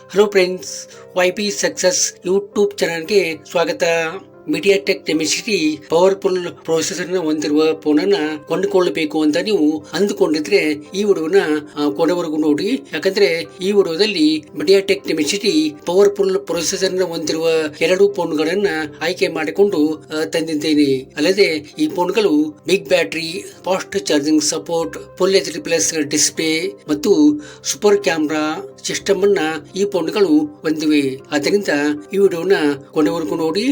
Hello friends, YP success YouTube ಚಾನಲ್ಗೆ ಸ್ವಾಗತ. MediaTek chemistry powerful processor ಹೊಂದಿರುವ ಫೋನ್ ಅನ್ನ ಕೊಂಡುಕೊಳ್ಳಬೇಕು ಅಂತ ನೀವು ಅಂದುಕೊಂಡಿದ್ರೆ ಈ ವಿಡಿಯೋನ ಕೊನೆವರೆಗೂ ನೋಡಿ. ಯಾಕಂದ್ರೆ ಈ ವಿಡಿಯೋದಲ್ಲಿ ಮೀಡಿಯಾಟೆಕ್ ಕೆಮಿಸ್ಟ್ರಿ ಪವರ್ಫುಲ್ ಪ್ರೊಸೆಸರ್ ಹೊಂದಿರುವ 2 ಫೋನ್ಗಳನ್ನ ಆಯ್ಕೆ ಮಾಡಿಕೊಂಡು ತಂದಿದ್ದೇನೆ. ಅಲ್ಲದೆ ಈ ಫೋನ್ಗಳು big battery, fast charging support, full HD+ display ಮತ್ತು ಸೂಪರ್ ಕ್ಯಾಮ್ರಾ ಸಿಸ್ಟಮ್ ಅನ್ನ ಈ ಫೋನ್ಗಳು ಹೊಂದಿವೆ. ಆದ್ದರಿಂದ ಈ ವಿಡಿಯೋನ ಕೊನೆವರೆಗೂ ನೋಡಿ.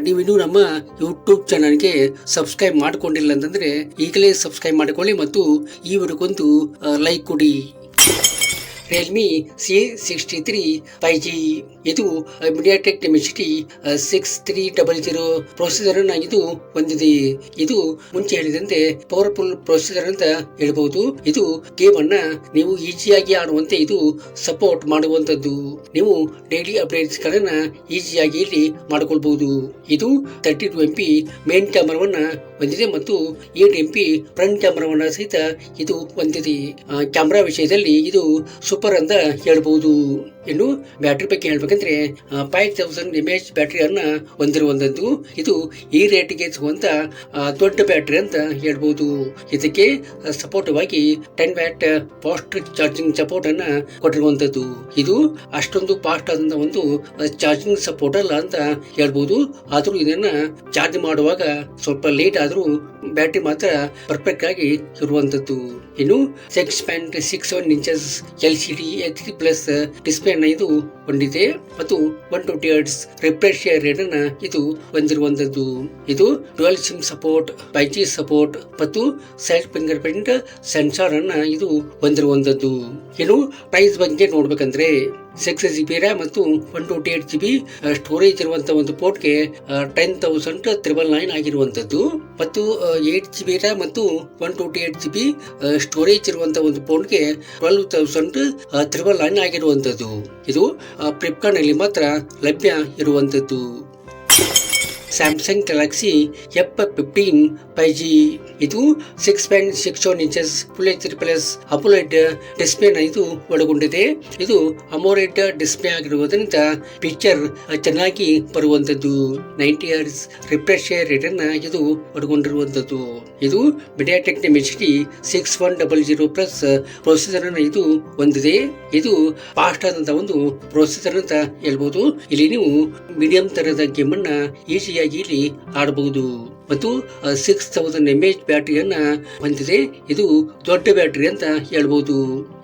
ನೀವಿನ್ನೂ ನಮ್ಮ ಯೂಟ್ಯೂಬ್ ಚಾನಲ್ಗೆ ಸಬ್ಸ್ಕ್ರೈಬ್ ಮಾಡಿಕೊಂಡಿಲ್ಲ ಅಂತಂದ್ರೆ ಈಗಲೇ ಸಬ್ಸ್ಕ್ರೈಬ್ ಮಾಡಿಕೊಳ್ಳಿ ಮತ್ತು ಈ ವಿಡಿಯೋಗೊಂದು ಲೈಕ್ ಕೊಡಿ. ರಿಯಲ್ಮಿ C63 5G ಇದು ಮೀಡಿಯಾಟೆಕ್ ಕೆಮಿಸ್ಟ್ರಿ 6300 ಪ್ರೊಸೆಸರ್ ಅನ್ನ ಇದು ಹೊಂದಿದೆ. ಇದು ಮುಂಚೆ ಹೇಳಿದಂತೆ ಪವರ್ಫುಲ್ ಪ್ರೊಸೆಸರ್ ಅಂತ ಹೇಳ್ಬಹುದು. ಇದು ಗೇಮ್ ಅನ್ನ ನೀವು ಈಸಿಯಾಗಿ ಆಡುವಂತೆ ಇದು ಸಪೋರ್ಟ್ ಮಾಡುವಂತದ್ದು. ನೀವು ಡೈಲಿ ಅಪ್ಡೇಟ್ಸ್ ಗಳನ್ನ ಈಸಿಯಾಗಿ ಇಲ್ಲಿ ಮಾಡಿಕೊಳ್ಬಹುದು. ಇದು 32MP ಮೇನ್ ಕ್ಯಾಮರಾವನ್ನ ಹೊಂದಿದೆ ಮತ್ತು 8MP ಫ್ರಂಟ್ ಕ್ಯಾಮರಾವನ್ನ ಸಹಿತ ಇದು ಹೊಂದಿದೆ. ಕ್ಯಾಮರಾ ವಿಷಯದಲ್ಲಿ ಇದು ಸೂಪರ್ ಅಂತ ಹೇಳ್ಬಹುದು. ಇನ್ನು ಬ್ಯಾಟರಿ ಬಗ್ಗೆ ಹೇಳ್ಬೇಕಂದ್ರೆ 5000 mAh ಬ್ಯಾಟರಿಯನ್ನ ಹೊಂದಿರುವಂತದ್ದು. ಇದು ಈ ರೇಟ್ಗೆ ಸಿಗುವಂತ ದೊಡ್ಡ ಬ್ಯಾಟರಿ ಅಂತ ಹೇಳ್ಬಹುದು. ಇದಕ್ಕೆ ಸಪೋರ್ಟಿವ್ ಆಗಿ 10 ವ್ಯಾಟ್ ಫಾಸ್ಟ್ ಚಾರ್ಜಿಂಗ್ ಸಪೋರ್ಟ್ ಅನ್ನ ಕೊಟ್ಟಿರುವಂತದ್ದು. ಇದು ಅಷ್ಟೊಂದು ಫಾಸ್ಟ್ ಆದಂತ ಒಂದು ಚಾರ್ಜಿಂಗ್ ಸಪೋರ್ಟ್ ಅಲ್ಲ ಅಂತ ಹೇಳ್ಬಹುದು. ಆದ್ರೂ ಇದನ್ನ ಚಾರ್ಜ್ ಮಾಡುವಾಗ ಸ್ವಲ್ಪ ಲೇಟ್ ಆದ್ರೂ ಬ್ಯಾಟರಿ ಮಾತ್ರ ಪರ್ಫೆಕ್ಟ್ ಆಗಿ ಇರುವಂತದ್ದು. ಇನ್ನು 6.67 ಇಂಚಸ್ LCD H3+ ಡಿಸ್ಪ್ಲೇ ಅನ್ನ ಇದು ಹೊಂದಿದೆ ಮತ್ತು 120 Hz ರಿಫ್ರೆಶ್ ರೇಟ್ ಅನ್ನ ಇದು ಹೊಂದಿರುವಂತದ್ದು. ಇದು dual SIM support, 5G support ಮತ್ತು ಸೈಡ್ ಫಿಂಗರ್ ಪ್ರಿಂಟ್ ಸೆನ್ಸಾರ್ ಅನ್ನ ಇದು ಹೊಂದಿರುವಂತದ್ದು. ಇನ್ನು ಪ್ರೈಸ್ ಬಗ್ಗೆ ನೋಡ್ಬೇಕಂದ್ರೆ 6GB RAM ಮತ್ತು 128GB ಸ್ಟೋರೇಜ್ ಇರುವಂತಹ ಒಂದು ಪೋರ್ಟ್ಗೆ 10,999 ಆಗಿರುವಂತದ್ದು ಮತ್ತು 8GB RAM ಮತ್ತು 128GB ಸ್ಟೋರೇಜ್ ಇರುವಂತಹ ಒಂದು ಫೋನ್ಗೆ 12,999 ಆಗಿರುವಂತದ್ದು. ಇದು ಫ್ಲಿಪ್ಕಾರ್ಟ್ ನಲ್ಲಿ ಮಾತ್ರ ಲಭ್ಯ ಇರುವಂತದ್ದು. ಸ್ಯಾಮ್ಸಂಗ್ ಗ್ಯಾಲಕ್ಸಿ F15 5G ಇದು 6.61 ಇಂಚಸ್ ಫುಲ್ HD+ ಅಮೋಲೆಡ್ ಡಿಸ್ಪ್ಲೇ ನ ಇದು ಒಳಗೊಂಡಿದೆ. ಇದು ಅಮೋಲೆಡ್ ಡಿಸ್ಪ್ಲೇ ಆಗಿರುವುದರಿಂದ ಪಿಕ್ಚರ್ ಚೆನ್ನಾಗಿ ಬರುವಂತದ್ದು. 90 Hz ರಿಫ್ರೆಶ್ ರೇಟ್ ಅನ್ನ ಇದು ಒಳಗೊಂಡಿರುವಂತದ್ದು. ಇದು ಮೀಡಿಯಾಟೆಕ್ ಕೆಮಿಸ್ಟ್ರಿ 6100+ ಪ್ರೊಸೆಸರ್ ಅನ್ನ ಇದು ಹೊಂದಿದೆ. ಇದು ಫಾಸ್ಟ್ ಆದಂತ ಒಂದು ಪ್ರೊಸೆಸರ್ ಅಂತ ಹೇಳ್ಬಹುದು. ಇಲ್ಲಿ ನೀವು ಮೀಡಿಯಂ ತರದ ಗೇಮ್ ಅನ್ನ ಈಸಿಯಾಗಿ ಇಲ್ಲಿ ಆಡಬಹುದು ಮತ್ತು 6000 mAh ಬ್ಯಾಟರಿಯನ್ನ ಹೊಂದಿದೆ. ಇದು ದೊಡ್ಡ ಬ್ಯಾಟರಿ ಅಂತ ಹೇಳ್ಬಹುದು.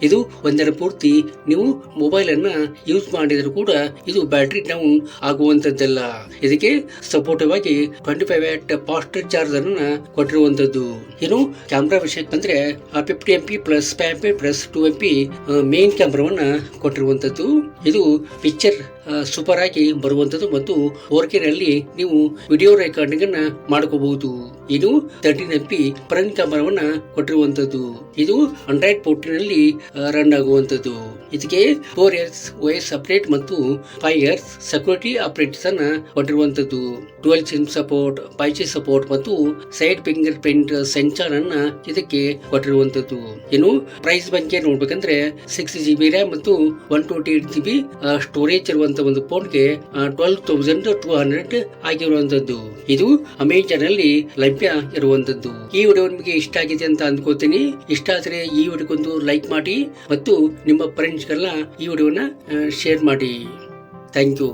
ಇದು ಒಂದರ ಪೂರ್ತಿ ನೀವು ಮೊಬೈಲ್ ಅನ್ನ ಯೂಸ್ ಮಾಡಿದರೂ ಕೂಡ ಇದು ಬ್ಯಾಟರಿ ಡೌನ್ ಆಗುವಂತದ್ದಲ್ಲ. ಇದಕ್ಕೆ ಸಪೋರ್ಟಿವ್ ಆಗಿ 25 ವ್ಯಾಟ್ ಫಾಸ್ಟ್ ಚಾರ್ಜರ್ ಅನ್ನ ಕೊಟ್ಟಿರುವಂತದ್ದು. ಇನ್ನು ಕ್ಯಾಮ್ರಾ ವಿಷಯಕ್ಕೆ ಬಂದ್ರೆ 50MP plus 5MP plus 2MP main ಕ್ಯಾಮ್ರಾವನ್ನ ಕೊಟ್ಟಿರುವಂತದ್ದು. ಇದು ಪಿಕ್ಚರ್ ಸೂಪರ್ ಆಗಿ ಬರುವಂತದ್ದು ಮತ್ತು 4K ನಲ್ಲಿ ನೀವು ವಿಡಿಯೋ ರೆಕಾರ್ಡಿಂಗ್ ಅನ್ನ ಮಾಡಬಹುದು. ಇದು 13MP ಫ್ರಂಟ್ ಕ್ಯಾಮರಾವನ್ನ ಕೊಟ್ಟಿರುವಂತದ್ದು. ಇದು Android 14 ನಲ್ಲಿ ರನ್ ಆಗುವಂತದ್ದು. ಇದಕ್ಕೆ 4 years OS ಅಪ್ಡೇಟ್ ಮತ್ತು 5 years ಸೆಕ್ಯೂರಿಟಿ ಅಪ್ಡೇಟ್ಸ್ ಅನ್ನ ಕೊಟ್ಟಿರುವಂತದ್ದು. Dual SIM support, 5G support ಮತ್ತು ಸೈಡ್ ಫಿಂಗರ್ ಪ್ರಿಂಟ್ ಸೆನ್ಸಾರ್ ಅನ್ನ ಇದಕ್ಕೆ ಕೊಟ್ಟಿರುವಂತದ್ದು. ಇನ್ನು ಪ್ರೈಸ್ ಬಗ್ಗೆ ನೋಡ್ಬೇಕಂದ್ರೆ 6GB RAM ಮತ್ತು 128GB ಸ್ಟೋರೇಜ್ ಇರುವಂತ ಒಂದು ಫೋನ್ಗೆ 12,200 ಆಗಿರುವಂತದ್ದು. ಇದು ಅಮೆಜಾನ್ ಅಲ್ಲಿ ಲಭ್ಯ ಇರುವಂತದ್ದು. ಈ ವಿಡಿಯೋ ನಿಮಗೆ ಇಷ್ಟ ಆಗಿದೆ ಅಂತ ಅಂದ್ಕೋತೀನಿ. ಇಷ್ಟ ಆದ್ರೆ ಈ ವಿಡಿಯೋಗೊಂದು ಲೈಕ್ ಮಾಡಿ ಮತ್ತು ನಿಮ್ಮ ಫ್ರೆಂಡ್ಸ್ಗೆಲ್ಲ ಈ ವಿಡಿಯೋನ ಶೇರ್ ಮಾಡಿ. Thank you.